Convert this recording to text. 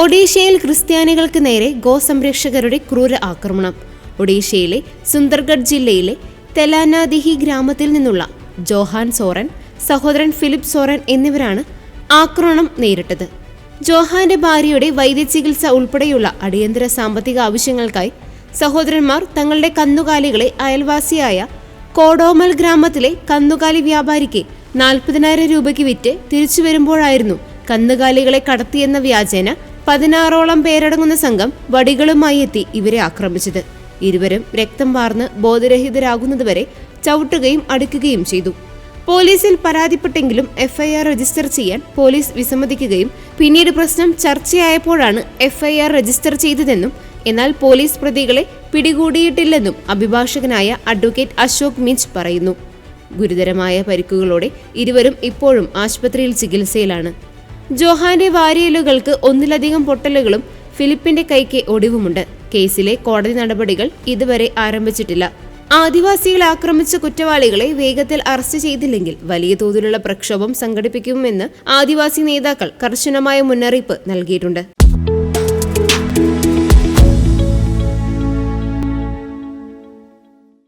ഒഡീഷയിൽ ക്രിസ്ത്യാനികൾക്ക് നേരെ ഗോസംരക്ഷകരുടെ ക്രൂര ആക്രമണം. ഒഡീഷയിലെ സുന്ദർഗഡ് ജില്ലയിലെ തെലാനാദിഹി ഗ്രാമത്തിൽ നിന്നുള്ള ജോഹാൻ സോറൻ, സഹോദരൻ ഫിലിപ്പ് സോറൻ എന്നിവരാണ് ആക്രമണം നേരിട്ടത്. ജോഹാന്റെ ഭാര്യയുടെ വൈദ്യചികിത്സ ഉൾപ്പെടെയുള്ള അടിയന്തര സാമ്പത്തിക ആവശ്യങ്ങൾക്കായി സഹോദരന്മാർ തങ്ങളുടെ കന്നുകാലികളെ അയൽവാസിയായ കോഡോമൽ ഗ്രാമത്തിലെ കന്നുകാലി വ്യാപാരിക്ക് 40,000 രൂപയ്ക്ക് വിറ്റ് തിരിച്ചു വരുമ്പോഴായിരുന്നു കന്നുകാലികളെ കടത്തിയെന്ന വ്യാജേന 16ഓളം പേരടങ്ങുന്ന സംഘം വടികളുമായി എത്തി ഇവരെ ആക്രമിച്ചത്. ഇരുവരും രക്തം വാർന്ന് ബോധരഹിതരാകുന്നതുവരെ ചവിട്ടുകയും അടിക്കുകയും ചെയ്തു. പോലീസിൽ പരാതിപ്പെട്ടെങ്കിലും എഫ്ഐആർ രജിസ്റ്റർ ചെയ്യാൻ പോലീസ് വിസമ്മതിക്കുകയും പിന്നീട് പ്രശ്നം ചർച്ചയായപ്പോഴാണ് എഫ്ഐആർ രജിസ്റ്റർ ചെയ്തതെന്നും എന്നാൽ പോലീസ് പ്രതികളെ പിടികൂടിയിട്ടില്ലെന്നും അഭിഭാഷകനായ അഡ്വക്കേറ്റ് അശോക് മിഞ്ച് പറയുന്നു. ഗുരുതരമായ പരിക്കുകളോടെ ഇരുവരും ഇപ്പോഴും ആശുപത്രിയിൽ ചികിത്സയിലാണ്. ജോഹാന്റെ വാരിയലുകൾക്ക് 1ലധികം പൊട്ടലുകളും ഫിലിപ്പിന്റെ കൈക്ക് ഒടിവുമുണ്ട്. കേസിലെ കോടതി നടപടികൾ ഇതുവരെ ആരംഭിച്ചിട്ടില്ല. ആദിവാസികളെ ആക്രമിച്ച കുറ്റവാളികളെ വേഗത്തിൽ അറസ്റ്റ് ചെയ്തില്ലെങ്കിൽ വലിയ തോതിലുള്ള പ്രക്ഷോഭം സംഘടിപ്പിക്കുമെന്ന് ആദിവാസി നേതാക്കൾ കർശനമായ മുന്നറിയിപ്പ് നൽകിയിട്ടുണ്ട്.